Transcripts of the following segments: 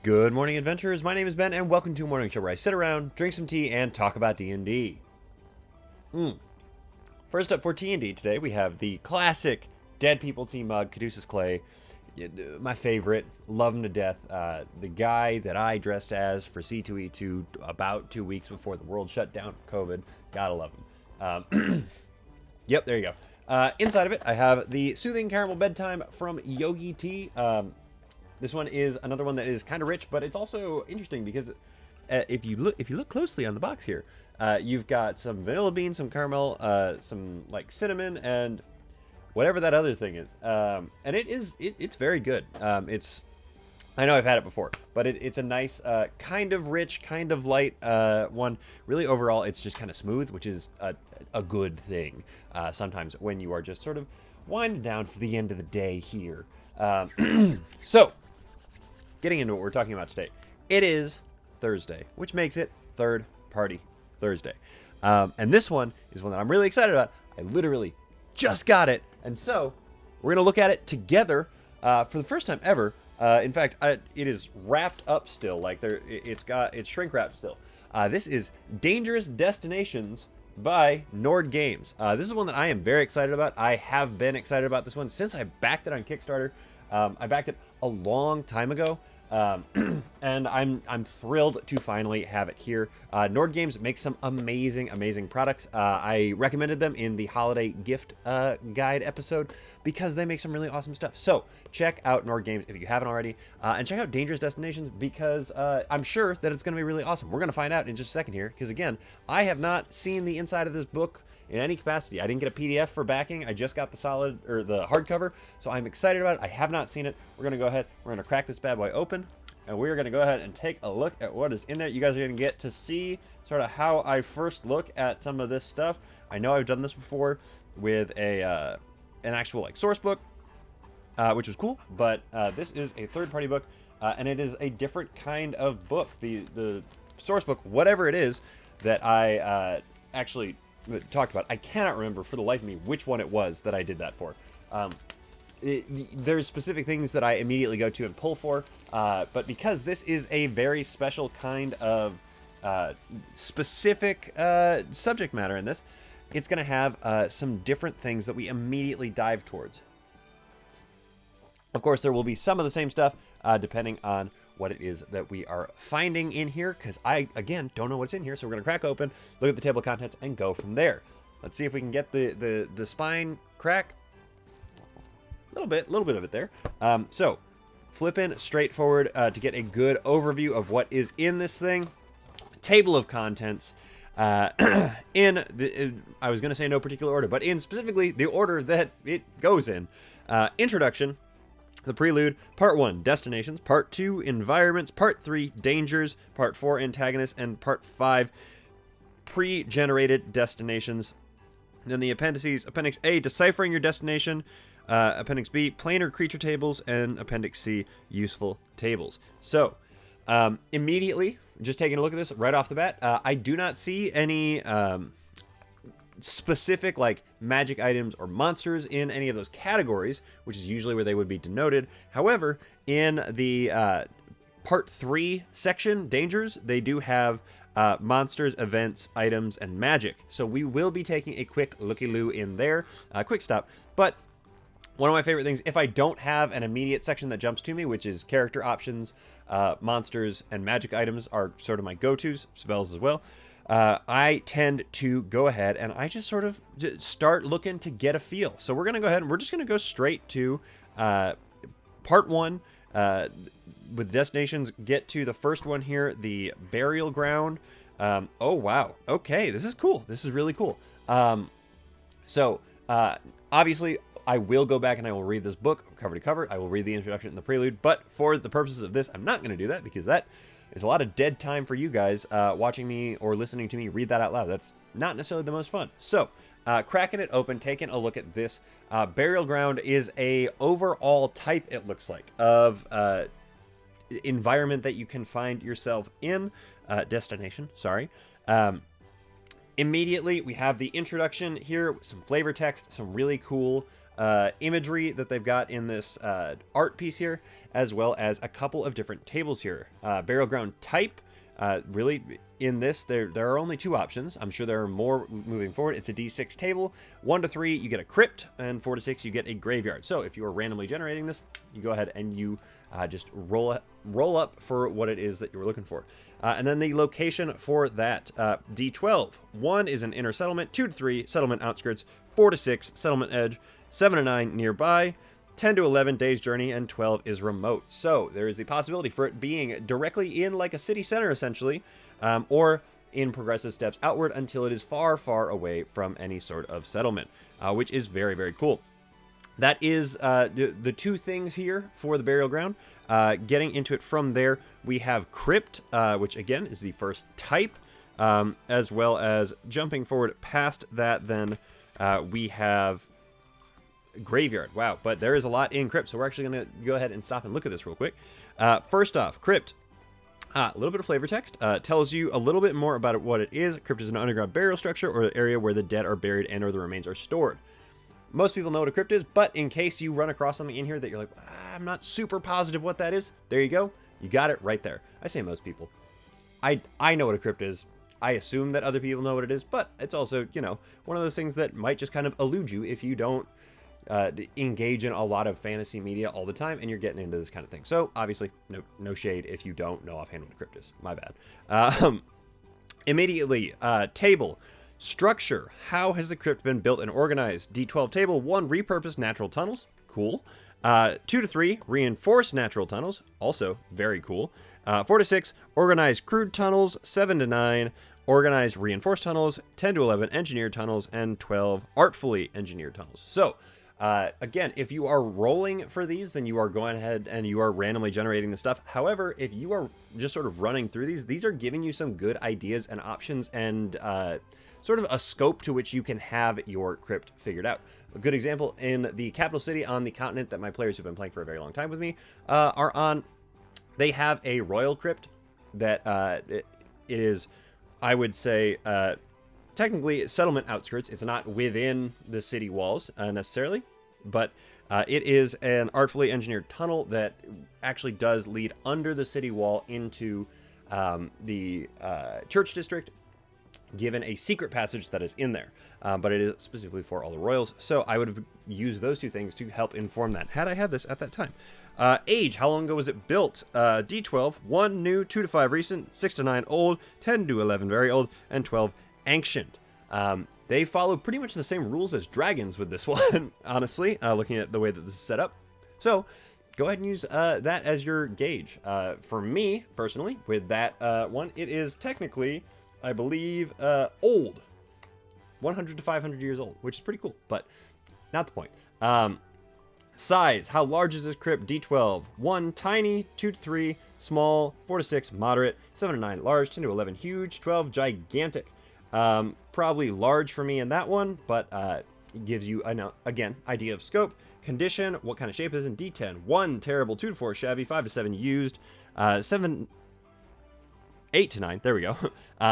Good morning, adventurers. My name is Ben, and welcome to a morning show where I sit around, drink some tea, and talk about D&D. First up for T&D today, we have the classic Dead People Tea mug, Caduceus Clay. My favorite, love him to death. The guy that I dressed as for C2E2 about 2 weeks before the world shut down for COVID. Gotta love him. Yep, there you go. Inside of it, I have the Soothing Caramel Bedtime from Yogi Tea. This one is another one that is kind of rich, but it's also interesting because if you look closely on the box here, you've got some vanilla bean, some caramel, some like cinnamon, and whatever that other thing is. And it's very good. I know I've had it before, but it's a nice kind of rich, kind of light one. Really, overall, it's just kind of smooth, which is a good thing. Sometimes when you are just sort of winding down for the end of the day here. So, getting into what we're talking about today. It is Thursday, which makes it Third Party Thursday. And this one is one that I'm really excited about. I literally just got it. And so, we're going to look at it together for the first time ever. In fact, it is wrapped up still. Like, it's shrink wrapped still. This is Dangerous Destinations by Nord Games. This is one that I am very excited about. I have been excited about this one since I backed it on Kickstarter. I backed it a long time ago, and I'm thrilled to finally have it here. Nord Games makes some amazing products. I recommended them in the holiday gift guide episode because they make some really awesome stuff. So check out Nord Games if you haven't already, and check out Dangerous Destinations because I'm sure that it's going to be really awesome. We're going to find out in just a second here because, again, I have not seen the inside of this book in any capacity. I didn't get a PDF for backing. I just got the the hardcover, so I'm excited about it. I have not seen it. We're going to go ahead. We're going to crack this bad boy open, and we're going to go ahead and take a look at what is in there. You guys are going to get to see sort of how I first look at some of this stuff. I know I've done this before with an actual like source book, which was cool, but this is a third-party book, and it is a different kind of book. The source book, whatever it is that I actually talked about, I cannot remember for the life of me which one it was that I did that for. There's specific things that I immediately go to and pull for, but because this is a very special kind of specific subject matter in this, it's going to have some different things that we immediately dive towards. Of course, there will be some of the same stuff depending on what it is that we are finding in here, because I, again, don't know what's in here, so we're going to crack open, look at the table of contents, and go from there. Let's see if we can get the spine crack. A little bit of it there. So, flipping straight forward to get a good overview of what is in this thing. Table of contents. I was going to say no particular order, but in specifically the order that it goes in. Introduction. The Prelude, Part 1, Destinations, Part 2, Environments, Part 3, Dangers, Part 4, Antagonists, and Part 5, Pre-Generated Destinations. Then the appendices, Appendix A, Deciphering Your Destination, Appendix B, Planar Creature Tables, and Appendix C, Useful Tables. So, immediately, just taking a look at this right off the bat, I do not see any specific like magic items or monsters in any of those categories, which is usually where they would be denoted. However, in the part 3 section, Dangers, they do have monsters, events, items, and magic. So we will be taking a quick looky-loo in there, quick stop. But one of my favorite things, if I don't have an immediate section that jumps to me, which is character options, monsters, and magic items are sort of my go-tos, spells as well. I tend to go ahead and I just sort of start looking to get a feel. So we're going to go ahead and we're just going to go straight to part 1 with destinations. Get to the first one here, the Burial Ground. Oh, wow. Okay, this is cool. This is really cool. So obviously, I will go back and I will read this book cover to cover. I will read the introduction and the prelude. But for the purposes of this, I'm not going to do that because that is a lot of dead time for you guys watching me or listening to me read that out loud. That's not necessarily the most fun. So, cracking it open, taking a look at this. Burial Ground is a overall type, it looks like, of environment that you can find yourself in. Destination, sorry. Immediately, we have the introduction here, some flavor text, some really cool imagery that they've got in this art piece here, as well as a couple of different tables here. Burial ground type, really in this, there are only 2 options. I'm sure there are more moving forward. It's a D6 table. 1 to 3, you get a crypt, and 4 to 6, you get a graveyard. So if you are randomly generating this, you go ahead and you just roll up for what it is that you were looking for. And then the location for that, D12. 1 is an inner settlement, 2 to 3, settlement outskirts, 4 to 6, settlement edge, 7 to 9, nearby, 10 to 11, day's journey, and 12 is remote. So there is the possibility for it being directly in like a city center, essentially, or in progressive steps outward until it is far, far away from any sort of settlement, which is very, very cool. That is the 2 things here for the burial ground. Getting into it from there, we have crypt, which again is the first type, as well as jumping forward past that, then we have graveyard. Wow, but there is a lot in crypt, so we're actually going to go ahead and stop and look at this real quick. First off, crypt. A little bit of flavor text tells you a little bit more about what it is. Crypt is an underground burial structure or an area where the dead are buried and or the remains are stored. Most people know what a crypt is, but in case you run across something in here that you're like, I'm not super positive what that is, there you go. You got it right there. I say most people. I know what a crypt is. I assume that other people know what it is, but it's also, you know, one of those things that might just kind of elude you if you don't engage in a lot of fantasy media all the time and you're getting into this kind of thing. So obviously no shade if you don't know offhand what a crypt is. My bad. Immediately, table structure. How has the crypt been built and organized? D12 table. 1, repurposed natural tunnels. Cool. 2 to 3, reinforced natural tunnels. Also very cool. 4 to 6, organized crude tunnels. 7 to 9, organized reinforced tunnels. 10 to 11, engineered tunnels, and 12, artfully engineered tunnels. So again, if you are rolling for these, then you are going ahead and you are randomly generating the stuff. However, if you are just sort of running through these are giving you some good ideas and options and sort of a scope to which you can have your crypt figured out. A good example in the capital city on the continent that my players who've been playing for a very long time with me are on. They have a royal crypt that it is, I would say, technically settlement outskirts. It's not within the city walls necessarily, but it is an artfully engineered tunnel that actually does lead under the city wall into the church district, given a secret passage that is in there, but it is specifically for all the royals. So I would have used those 2 things to help inform that had I had this at that time. Age, how long ago was it built? D12, 1 new, 2 to 5 recent, 6 to 9 old, 10 to 11 very old, and 12 ancient. They follow pretty much the same rules as dragons with this one, honestly, looking at the way that this is set up. So go ahead and use that as your gauge. For me, personally, with that one, it is technically, I believe, old. 100 to 500 years old, which is pretty cool, but not the point. Size, how large is this crypt? D12, 1 tiny, 2 to 3 small, 4 to 6 moderate, 7 to 9 large, 10 to 11 huge, 12 gigantic. Probably large for me in that one, but it gives you, again, idea of scope. Condition, what kind of shape is in D10? 1 terrible, 2 to 4 shabby, 5 to 7 used, 8 to 9, there we go.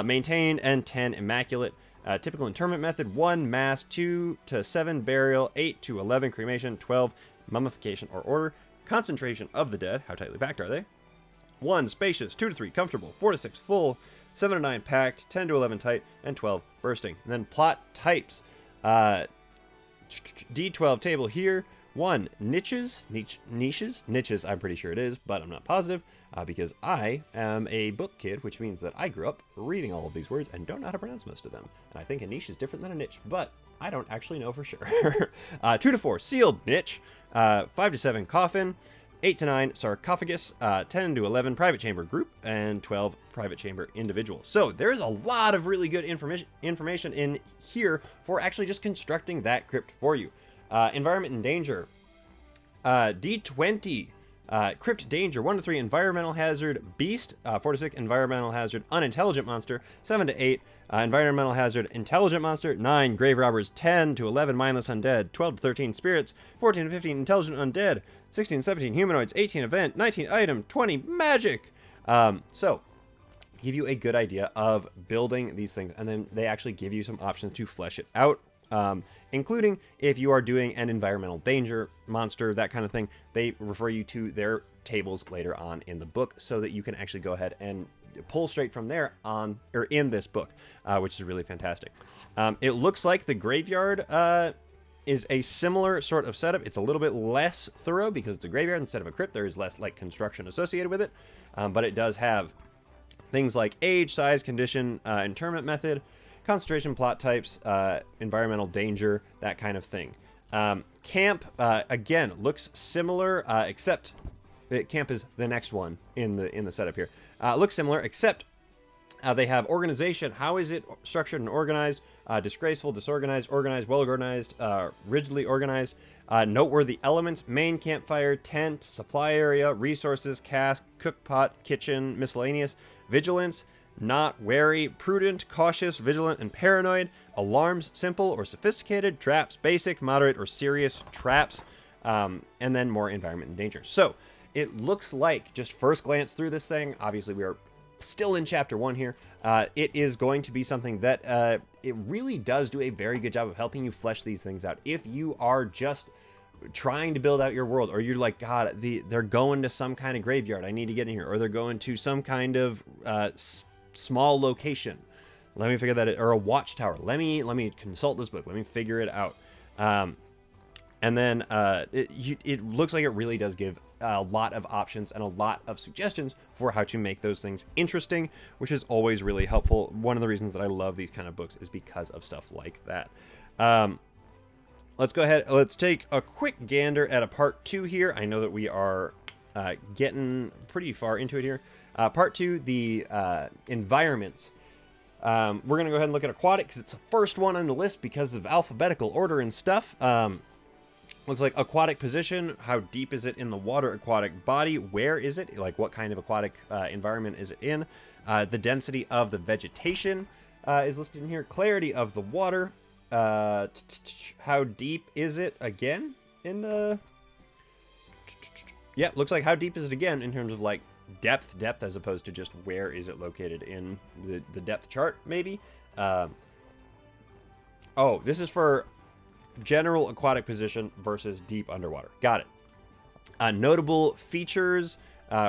Maintained, and 10 immaculate. Typical interment method, 1 mass, 2 to 7 burial, 8 to 11 cremation, 12 mummification or order. Concentration of the dead, how tightly packed are they? 1 spacious, 2 to 3 comfortable, 4 to 6 full, 7 to 9 packed, 10 to 11 tight, and 12 bursting. And then plot types. D12 table here. 1 niches, niches, I'm pretty sure it is, but I'm not positive because I am a book kid, which means that I grew up reading all of these words and don't know how to pronounce most of them. And I think a niche is different than a niche, but I don't actually know for sure. 2 to 4 sealed niche, 5 to 7 coffin, 8 to 9 sarcophagus, 10 to 11 private chamber group, and 12 private chamber individual. So there's a lot of really good information in here for actually just constructing that crypt for you. Environment and danger. D20. Crypt danger. 1 to 3 environmental hazard beast. 4 to 6 environmental hazard unintelligent monster. 7 to 8 environmental hazard intelligent monster. 9 grave robbers. 10 to 11 mindless undead. 12 to 13 spirits. 14 to 15 intelligent undead. 16 to 17 humanoids. 18 event. 19 item. 20 magic. So give you a good idea of building these things, and then they actually give you some options to flesh it out including if you are doing an environmental danger monster, that kind of thing. They refer you to their tables later on in the book so that you can actually go ahead and pull straight from there on, or in this book, which is really fantastic. It looks like the graveyard is a similar sort of setup. It's a little bit less thorough because it's a graveyard instead of a crypt. There is less like construction associated with it, but it does have things like age, size, condition, interment method, concentration, plot types, environmental danger, that kind of thing. Camp, again, looks similar, except camp is the next one in the setup here. Looks similar, except they have organization. How is it structured and organized? Disgraceful, disorganized, organized, well-organized, rigidly organized. Noteworthy elements: main campfire, tent, supply area, resources, cask, cookpot, kitchen, miscellaneous. Vigilance: not, wary, prudent, cautious, vigilant, and paranoid. Alarms: simple or sophisticated. Traps: basic, moderate, or serious traps. And then more environment and danger. So it looks like, just first glance through this thing, obviously we are still in chapter 1 here, it is going to be something that it really does do a very good job of helping you flesh these things out. If you are just trying to build out your world, or you're like, God, they're going to some kind of graveyard, I need to get in here, or they're going to some kind of small location, let me figure that out, or a watchtower, let me consult this book, let me figure it out. And then it looks like it really does give a lot of options and a lot of suggestions for how to make those things interesting, which is always really helpful. One of the reasons that I love these kind of books is because of stuff like that. Let's go ahead. Let's take a quick gander at a part 2 here. I know that we are getting pretty far into it here. Part 2, the environments. We're going to go ahead and look at aquatic because it's the first one on the list because of alphabetical order and stuff. Looks like aquatic position. How deep is it in the water? Aquatic body. Where is it? Like what kind of aquatic environment is it in? The density of the vegetation is listed in here. Clarity of the water. How deep is it again in the... Yeah, looks like how deep is it again in terms of like depth as opposed to just where is it located in the depth chart maybe. Oh, this is for general aquatic position versus deep underwater. Got it. Notable features,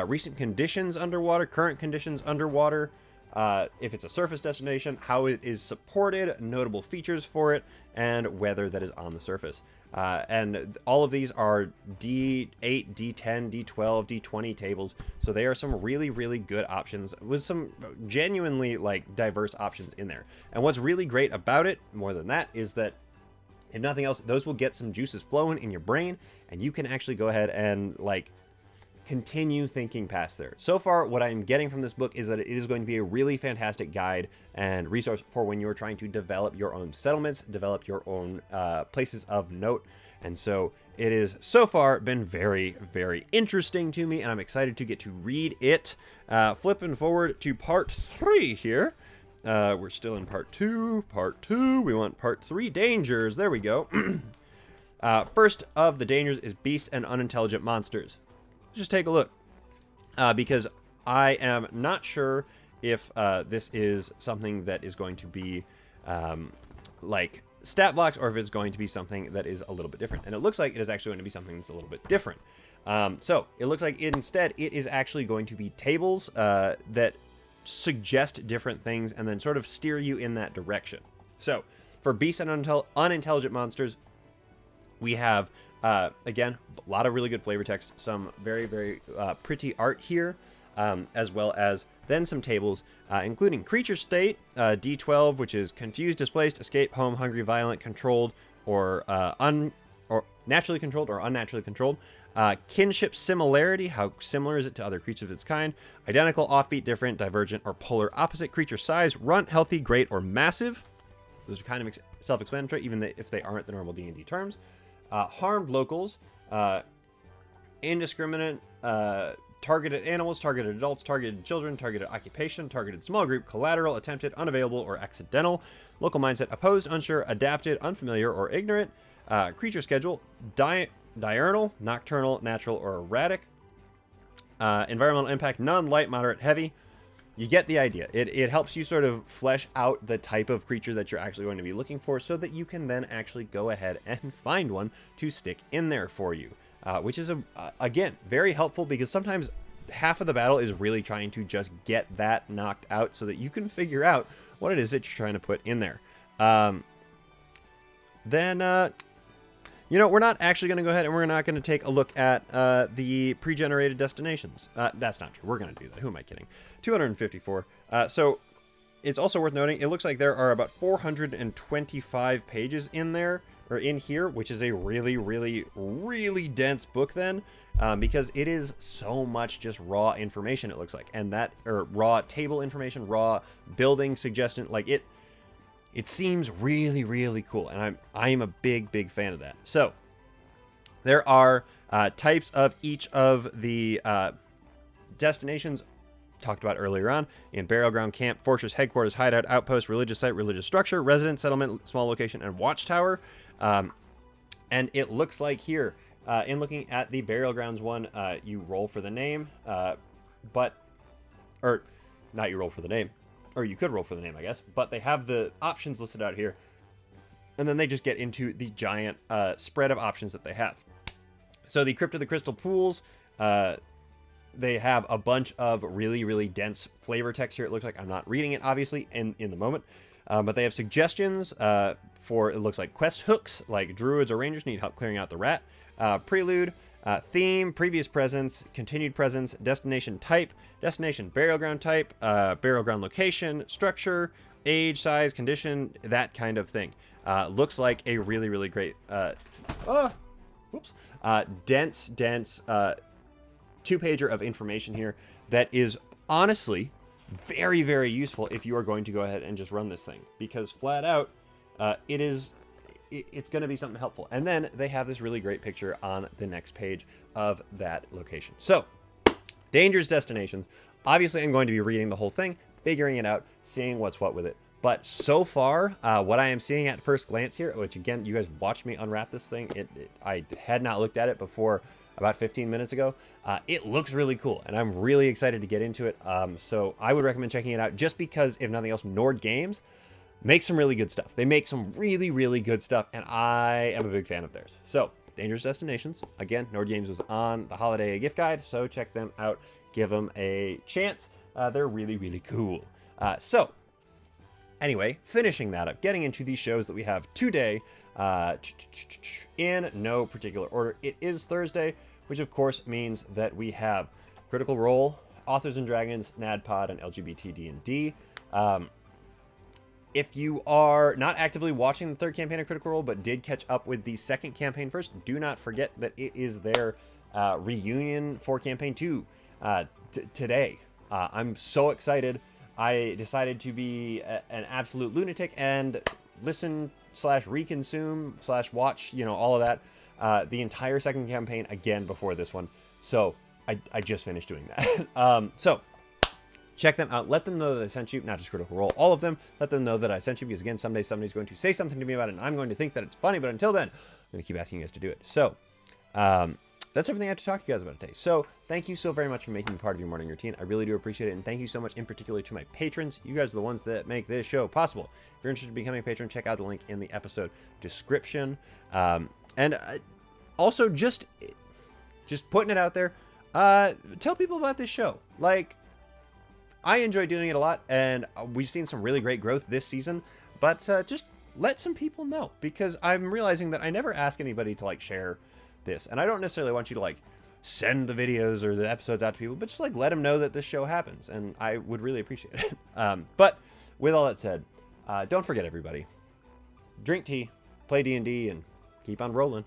recent conditions underwater, current conditions underwater, if it's a surface destination, how it is supported, notable features for it, and weather that is on the surface. And all of these are D8, D10, D12, D20 tables, so they are some really, really good options with some genuinely like diverse options in there. And what's really great about it, more than that, is that if nothing else, those will get some juices flowing in your brain, and you can actually go ahead and like continue thinking past there. So far, what I'm getting from this book is that it is going to be a really fantastic guide and resource for when you're trying to develop your own settlements, develop your own places of note. And so it is so far been very, very interesting to me, and I'm excited to get to read it. Flipping forward to part 3 here. We're still in part 2. We want part 3, dangers. There we go. First of the dangers is beasts and unintelligent monsters. Let's just take a look, because I am not sure if this is something that is going to be like stat blocks, or if it's going to be something that is a little bit different. And it looks like it is actually going to be something that's a little bit different. So it looks like instead it is actually going to be tables that suggest different things and then sort of steer you in that direction. So for beasts and unintelligent monsters, we have again a lot of really good flavor text, some very, very pretty art here, as well as then some tables, including creature state, D12, which is confused, displaced, escape, home, hungry, violent, controlled, or naturally controlled or unnaturally controlled. Kinship similarity, how similar is it to other creatures of its kind? Identical, offbeat, different, divergent, or polar opposite. Creature size, runt, healthy, great, or massive. Those are kind of self-explanatory, even if they aren't the normal D&D terms. Harmed locals, indiscriminate, targeted animals, targeted adults, targeted children, targeted occupation, targeted small group, collateral, attempted, unavailable, or accidental. Local mindset, opposed, unsure, adapted, unfamiliar, or ignorant. Creature schedule, diurnal, nocturnal, natural, or erratic. Environmental impact, none, light, moderate, heavy. you get the idea. It helps you sort of flesh out the type of creature that you're actually going to be looking for so that you can then actually go ahead and find one to stick in there for you, which is, again, very helpful because sometimes half of the battle is really trying to just get that knocked out so that you can figure out what it is that you're trying to put in there. We're not actually going to go ahead and we're not going to take a look at the pre-generated destinations. That's not true. We're going to do that. Who am I kidding? 254. So it's also worth noting, it looks like there are about 425 pages in there, or in here, which is a really, really, really dense book then, because it is so much just raw information, it looks like. And that, or raw table information, raw building suggestion, like it seems really, really cool, and I'm a big fan of that. So there are types of each of the destinations talked about earlier on in burial ground, camp, fortress, headquarters, hideout, outpost, religious site, religious structure, residence, settlement, small location, and watchtower. And it looks like here, in looking at the burial grounds one, you roll for the name, or not you roll for the name. Or you could roll for the name, I guess, but they have the options listed out here. And then they just get into the giant spread of options that they have. So the Crypt of the Crystal Pools, they have a bunch of really, really dense flavor text here. It looks like I'm not reading it, obviously, in the moment. But they have suggestions for, it looks like quest hooks, like druids or rangers need help clearing out the rat. Prelude, theme, previous presence, continued presence, destination type, destination burial ground type, burial ground location, structure, age, size, condition, that kind of thing. Looks like a really, really great, dense, two-pager of information here that is honestly very, very useful if you are going to go ahead and just run this thing, because flat out, it's going to be something helpful. And then they have this really great picture on the next page of that location. So, dangerous destinations. Obviously, I'm going to be reading the whole thing, figuring it out, seeing what's what with it. But so far, what I am seeing at first glance here, which again, you guys watched me unwrap this thing. I had not looked at it before about 15 minutes ago. It looks really cool, and I'm really excited to get into it. So I would recommend checking it out just because, if nothing else, Nord Games make some really good stuff. They make some really, really good stuff, and I am a big fan of theirs. So, Dangerous Destinations. Again, Nord Games was on the holiday gift guide, so check them out. Give them a chance. They're really, really cool. So, anyway, finishing that up, getting into these shows that we have today, in no particular order. It is Thursday, which of course means that we have Critical Role, Authors and Dragons, NADPOD, and LGBT D&D. If you are not actively watching the third campaign of Critical Role, but did catch up with the second campaign first, do not forget that it is their reunion for Campaign 2 today. I'm so excited. I decided to be an absolute lunatic and listen / reconsume / watch, all of that, the entire second campaign again before this one. So I just finished doing that. So check them out. Let them know that I sent you, not just Critical Role, all of them. Let them know that I sent you, because again, someday somebody's going to say something to me about it, and I'm going to think that it's funny, but until then, I'm going to keep asking you guys to do it. So, that's everything I have to talk to you guys about today. So, thank you so very much for making me part of your morning routine. I really do appreciate it, and thank you so much in particular to my patrons. You guys are the ones that make this show possible. If you're interested in becoming a patron, check out the link in the episode description. Also, just putting it out there, tell people about this show. Like, I enjoy doing it a lot, and we've seen some really great growth this season, but just let some people know, because I'm realizing that I never ask anybody to, share this, and I don't necessarily want you to, send the videos or the episodes out to people, but just, let them know that this show happens, and I would really appreciate it. But with all that said, don't forget, everybody, drink tea, play D&D, and keep on rolling.